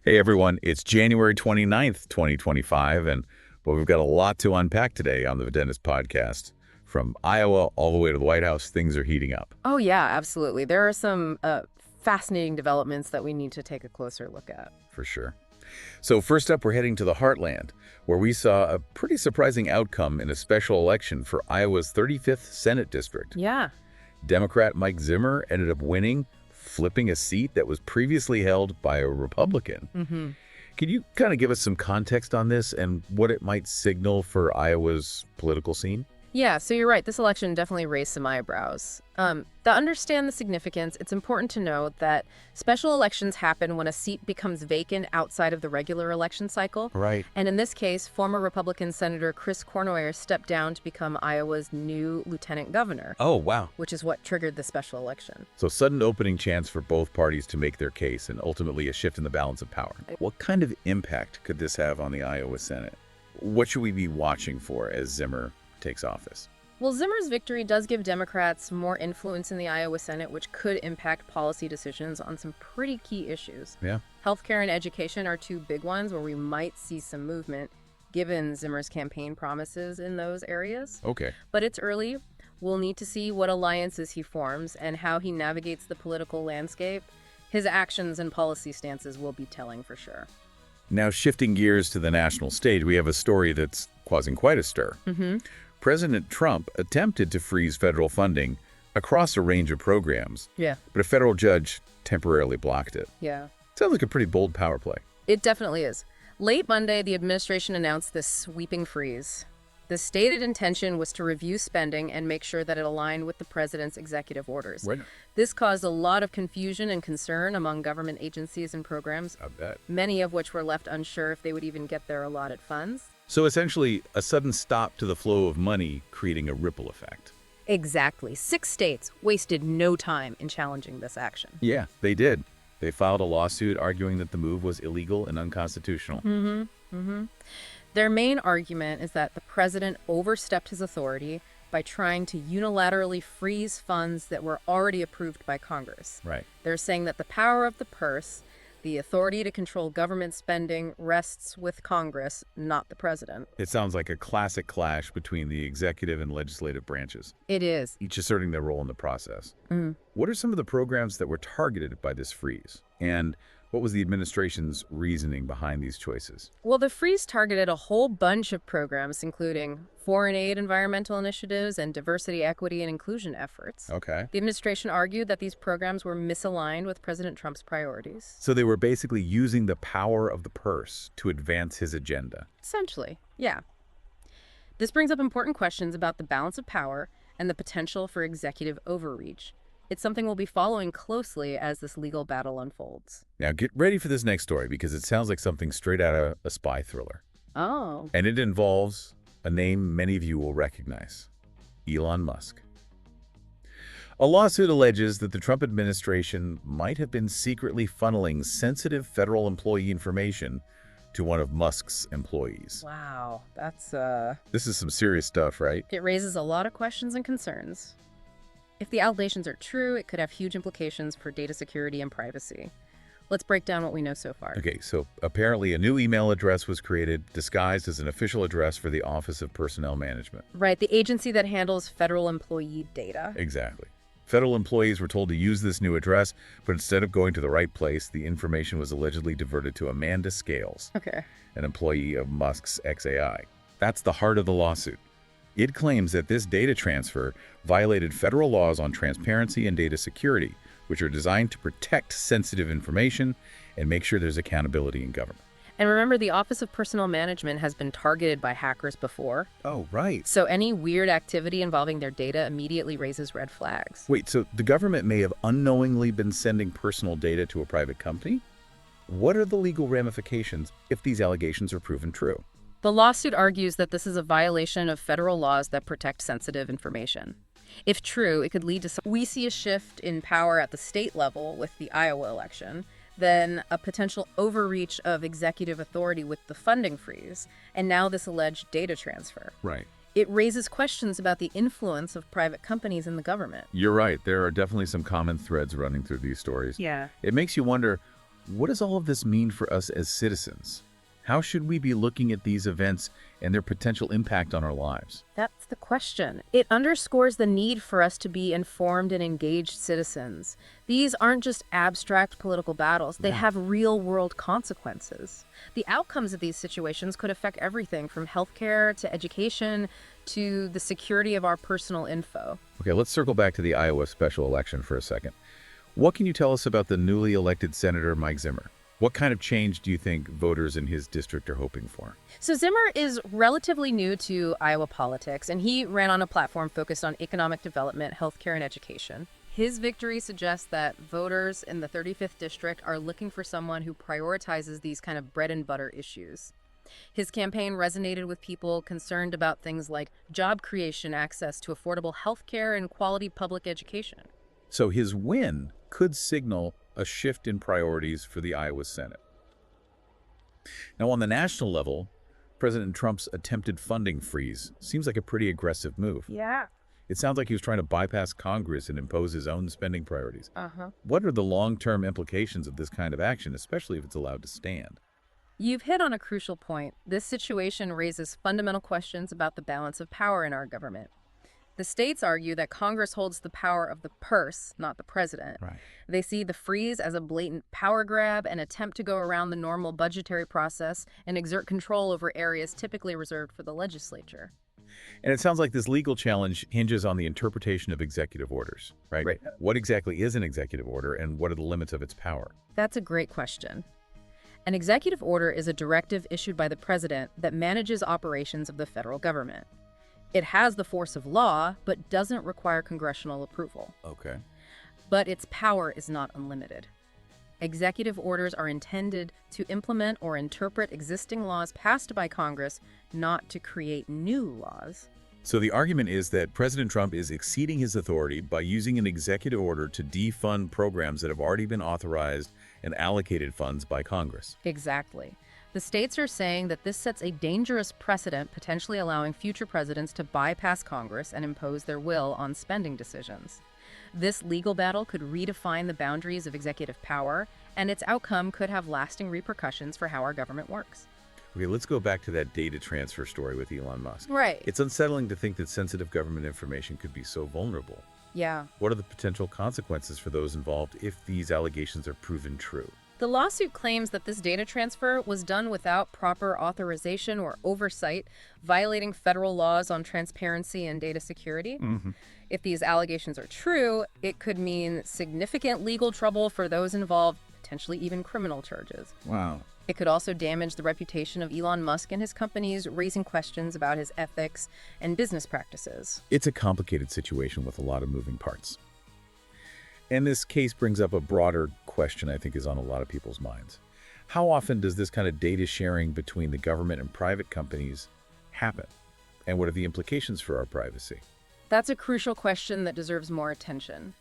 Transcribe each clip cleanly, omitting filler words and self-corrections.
Hey everyone, it's January 29th, 2025, and we've got a lot to unpack today on the Videntis podcast. From Iowa all the way to the White House, things are heating up. Oh, yeah, absolutely. There are some fascinating developments that we need to take a closer look at. For sure. So first up, we're heading to the heartland, where we saw a pretty surprising outcome in a special election for Iowa's 35th Senate District. Yeah. Democrat Mike Zimmer ended up winning, flipping a seat that was previously held by a Republican. Mm-hmm. Can you kind of give us some context on this and what it might signal for Iowa's political scene? Yeah, so you're right. This election definitely raised some eyebrows. To understand the significance, it's important to note that special elections happen when a seat becomes vacant outside of the regular election cycle. Right. And in this case, former Republican Senator Chris Cornwell stepped down to become Iowa's new lieutenant governor. Oh, wow. Which is what triggered the special election. So sudden opening chance for both parties to make their case and ultimately a shift in the balance of power. What kind of impact could this have on the Iowa Senate? What should we be watching for as Zimmer takes office? Well, Zimmer's victory does give Democrats more influence in the Iowa Senate, which could impact policy decisions on some pretty key issues. Yeah. Healthcare and education are two big ones where we might see some movement, given Zimmer's campaign promises in those areas. Okay. But it's early. We'll need to see what alliances he forms and how he navigates the political landscape. His actions and policy stances will be telling for sure. Now, shifting gears to the national stage, we have a story that's causing quite a stir. Mm-hmm. President Trump attempted to freeze federal funding across a range of programs, Yeah. but a federal judge temporarily blocked it. Yeah. Sounds like a pretty bold power play. It definitely is. Late Monday, the administration announced this sweeping freeze. The stated intention was to review spending and make sure that it aligned with the president's executive orders. Right. This caused a lot of confusion and concern among government agencies and programs, I bet. many of which were left unsure if they would even get their allotted funds. So essentially, a sudden stop to the flow of money, creating a ripple effect. Exactly. 6 states wasted no time in challenging this action. Yeah, they did. They filed a lawsuit arguing that the move was illegal and unconstitutional. Their main argument is that the president overstepped his authority by trying to unilaterally freeze funds that were already approved by Congress. Right. They're saying that the power of the purse, the authority to control government spending, rests with Congress, not the president. It sounds like a classic clash between the executive and legislative branches, It is. each asserting their role in the process. What are some of the programs that were targeted by this freeze? And what was the administration's reasoning behind these choices? Well, the freeze targeted a whole bunch of programs, including foreign aid environmental initiatives and diversity, equity, and inclusion efforts. Okay. The administration argued that these programs were misaligned with President Trump's priorities. So they were basically using the power of the purse to advance his agenda. Essentially, yeah. This brings up important questions about the balance of power and the potential for executive overreach. It's something we'll be following closely as this legal battle unfolds. Now get ready for this next story because it sounds like something straight out of a spy thriller. Oh. And it involves a name many of you will recognize, Elon Musk. A lawsuit alleges that the Trump administration might have been secretly funneling sensitive federal employee information to one of Musk's employees. Wow. That's, This is some serious stuff, right? It raises a lot of questions and concerns. If the allegations are true, it could have huge implications for data security and privacy. Let's break down what we know so far. Okay, so apparently a new email address was created disguised as an official address for the Office of Personnel Management. Right, the agency that handles federal employee data. Exactly. Federal employees were told to use this new address, but instead of going to the right place, the information was allegedly diverted to Amanda Scales, Okay. an employee of Musk's XAI. That's the heart of the lawsuit. It claims that this data transfer violated federal laws on transparency and data security, which are designed to protect sensitive information and make sure there's accountability in government. And remember, the Office of Personnel Management has been targeted by hackers before. Oh, right. So any weird activity involving their data immediately raises red flags. Wait, so the government may have unknowingly been sending personal data to a private company? What are the legal ramifications if these allegations are proven true? The lawsuit argues that this is a violation of federal laws that protect sensitive information. If true, it could lead to we see a shift in power at the state level with the Iowa election, then a potential overreach of executive authority with the funding freeze, and now this alleged data transfer. Right. It raises questions about the influence of private companies in the government. You're right. There are definitely some common threads running through these stories. Yeah. It makes you wonder, What does all of this mean for us as citizens? How should we be looking at these events and their potential impact on our lives? That's the question. It underscores the need for us to be informed and engaged citizens. These aren't just abstract political battles, they have real-world consequences. The outcomes of these situations could affect everything from healthcare to education to the security of our personal info. Okay, let's circle back to the Iowa special election for a second. What can you tell us about the newly elected Senator Mike Zimmer? What kind of change do you think voters in his district are hoping for? So Zimmer is relatively new to Iowa politics, and he ran on a platform focused on economic development, healthcare, and education. His victory suggests that voters in the 35th district are looking for someone who prioritizes these kind of bread and butter issues. His campaign resonated with people concerned about things like job creation, access to affordable healthcare, and quality public education. So his win could signal a shift in priorities for the Iowa Senate. Now, on the national level, President Trump's attempted funding freeze seems like a pretty aggressive move. Yeah. It sounds like he was trying to bypass Congress and impose his own spending priorities. Uh-huh. What are the long-term implications of this kind of action, especially if it's allowed to stand? You've hit on a crucial point. This situation raises fundamental questions about the balance of power in our government. The states argue that Congress holds the power of the purse, not the president. Right. They see the freeze as a blatant power grab, an attempt to go around the normal budgetary process and exert control over areas typically reserved for the legislature. And it sounds like this legal challenge hinges on the interpretation of executive orders, right? Right. What exactly is an executive order, and what are the limits of its power? That's a great question. An executive order is a directive issued by the president that manages operations of the federal government. It has the force of law, but doesn't require congressional approval. Okay. But its power is not unlimited. Executive orders are intended to implement or interpret existing laws passed by Congress, not to create new laws. So the argument is that President Trump is exceeding his authority by using an executive order to defund programs that have already been authorized and allocated funds by Congress. Exactly. The states are saying that this sets a dangerous precedent, potentially allowing future presidents to bypass Congress and impose their will on spending decisions. This legal battle could redefine the boundaries of executive power, and its outcome could have lasting repercussions for how our government works. Okay, let's go back to that data transfer story with Elon Musk. Right. It's unsettling to think that sensitive government information could be so vulnerable. Yeah. What are the potential consequences for those involved if these allegations are proven true? The lawsuit claims that this data transfer was done without proper authorization or oversight, violating federal laws on transparency and data security. If these allegations are true, it could mean significant legal trouble for those involved, potentially even criminal charges. Wow. It could also damage the reputation of Elon Musk and his companies, raising questions about his ethics and business practices. It's a complicated situation with a lot of moving parts. And this case brings up a broader question I think is on a lot of people's minds. How often does this kind of data sharing between the government and private companies happen? And what are the implications for our privacy? That's a crucial question that deserves more attention.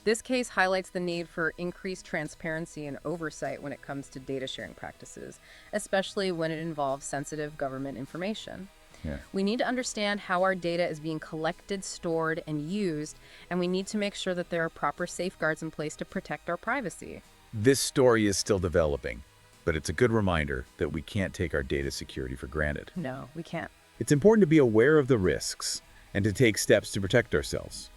This case highlights the need for increased transparency and oversight when it comes to data sharing practices, especially when it involves sensitive government information. Yeah. We need to understand how our data is being collected, stored, and used, and we need to make sure that there are proper safeguards in place to protect our privacy. This story is still developing, but it's a good reminder that we can't take our data security for granted. No, we can't. It's important to be aware of the risks and to take steps to protect ourselves.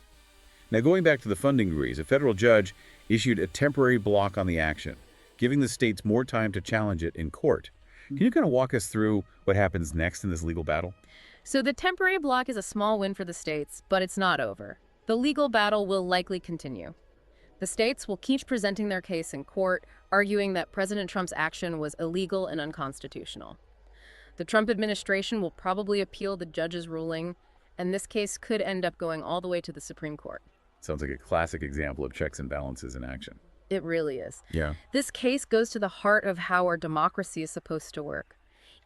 Now, going back to the funding freeze, a federal judge issued a temporary block on the action, giving the states more time to challenge it in court. Can you kind of walk us through what happens next in this legal battle? So the temporary block is a small win for the states, but it's not over. The legal battle will likely continue. The states will keep presenting their case in court, arguing that President Trump's action was illegal and unconstitutional. The Trump administration will probably appeal the judge's ruling, and this case could end up going all the way to the Supreme Court. Sounds like a classic example of checks and balances in action. It really is. Yeah. This case goes to the heart of how our democracy is supposed to work.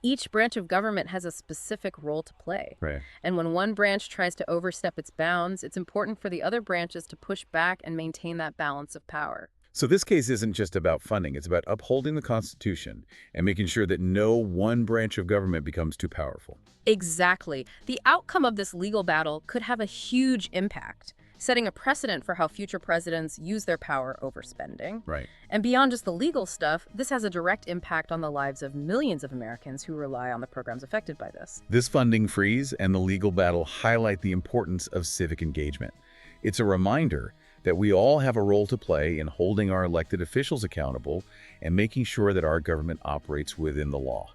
Each branch of government has a specific role to play. Right. And when one branch tries to overstep its bounds, it's important for the other branches to push back and maintain that balance of power. So this case isn't just about funding. It's about upholding the Constitution and making sure that no one branch of government becomes too powerful. Exactly. The outcome of this legal battle could have a huge impact. setting a precedent for how future presidents use their power over spending. Right. And beyond just the legal stuff, this has a direct impact on the lives of millions of Americans who rely on the programs affected by this. This funding freeze and the legal battle highlight the importance of civic engagement. It's a reminder that we all have a role to play in holding our elected officials accountable and making sure that our government operates within the law.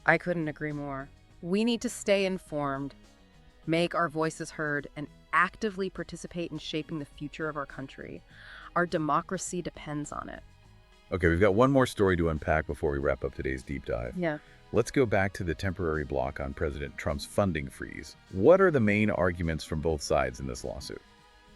I couldn't agree more. We need to stay informed, make our voices heard, and actively participate in shaping the future of our country. Our democracy depends on it. Okay, we've got one more story to unpack before we wrap up today's deep dive. Yeah. Let's go back to the temporary block on President Trump's funding freeze. What are the main arguments from both sides in this lawsuit?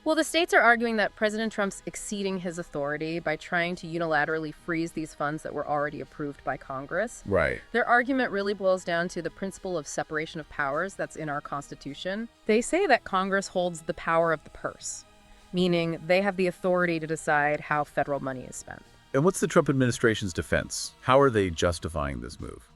Well, the states are arguing that President Trump's exceeding his authority by trying to unilaterally freeze these funds that were already approved by Congress. Right. Their argument really boils down to the principle of separation of powers that's in our Constitution. They say that Congress holds the power of the purse, meaning they have the authority to decide how federal money is spent. And what's the Trump administration's defense? How are they justifying this move?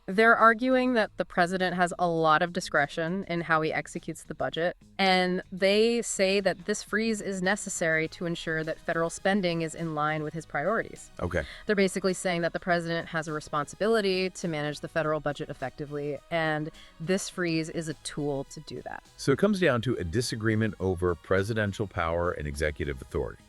They're arguing that the president has a lot of discretion in how he executes the budget, and they say that this freeze is necessary to ensure that federal spending is in line with his priorities. Okay. They're basically saying that the president has a responsibility to manage the federal budget effectively, and this freeze is a tool to do that. So it comes down to a disagreement over presidential power and executive authority.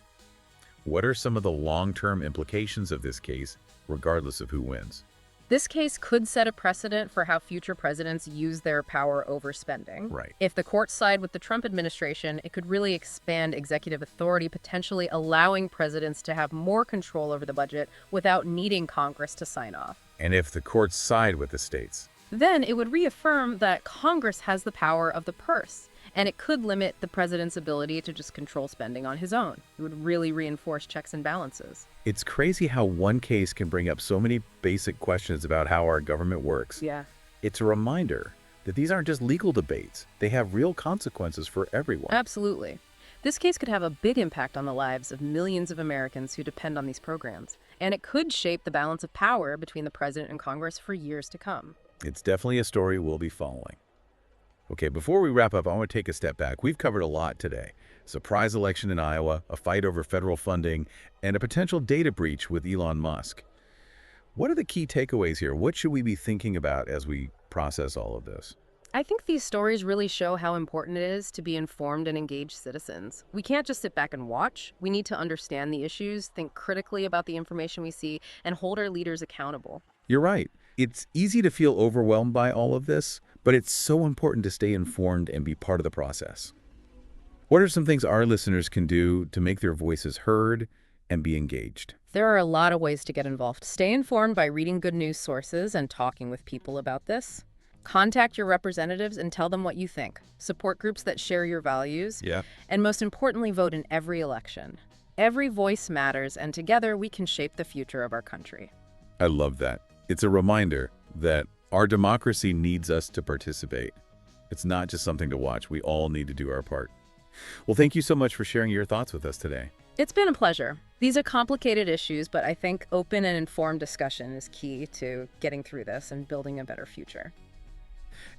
What are some of the long-term implications of this case, regardless of who wins? This case could set a precedent for how future presidents use their power over spending. Right. If the courts side with the Trump administration, it could really expand executive authority, potentially allowing presidents to have more control over the budget without needing Congress to sign off. And if the courts side with the states? Then it would reaffirm that Congress has the power of the purse, and it could limit the president's ability to just control spending on his own. It would really reinforce checks and balances. It's crazy how one case can bring up so many basic questions about how our government works. Yeah. It's a reminder that these aren't just legal debates. They have real consequences for everyone. Absolutely. This case could have a big impact on the lives of millions of Americans who depend on these programs, and it could shape the balance of power between the president and Congress for years to come. It's definitely a story we'll be following. Okay, before we wrap up, I want to take a step back. We've covered a lot today. Surprise election in Iowa, a fight over federal funding, and a potential data breach with Elon Musk. What are the key takeaways here? What should we be thinking about as we process all of this? I think these stories really show how important it is to be informed and engaged citizens. We can't just sit back and watch. We need to understand the issues, think critically about the information we see, and hold our leaders accountable. You're right. It's easy to feel overwhelmed by all of this, but it's so important to stay informed and be part of the process. What are some things our listeners can do to make their voices heard and be engaged? There are a lot of ways to get involved. Stay informed by reading good news sources and talking with people about this. Contact your representatives and tell them what you think. Support groups that share your values. Yeah. And most importantly, vote in every election. Every voice matters, and together we can shape the future of our country. I love that. It's a reminder that our democracy needs us to participate. It's not just something to watch. We all need to do our part. Well, thank you so much for sharing your thoughts with us today. It's been a pleasure. These are complicated issues, but I think open and informed discussion is key to getting through this and building a better future.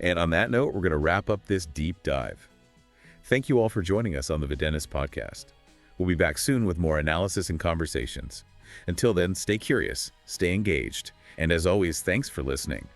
And on that note, we're going to wrap up this deep dive. Thank you all for joining us on the Videntis podcast. We'll be back soon with more analysis and conversations. Until then, stay curious, stay engaged, and as always, thanks for listening.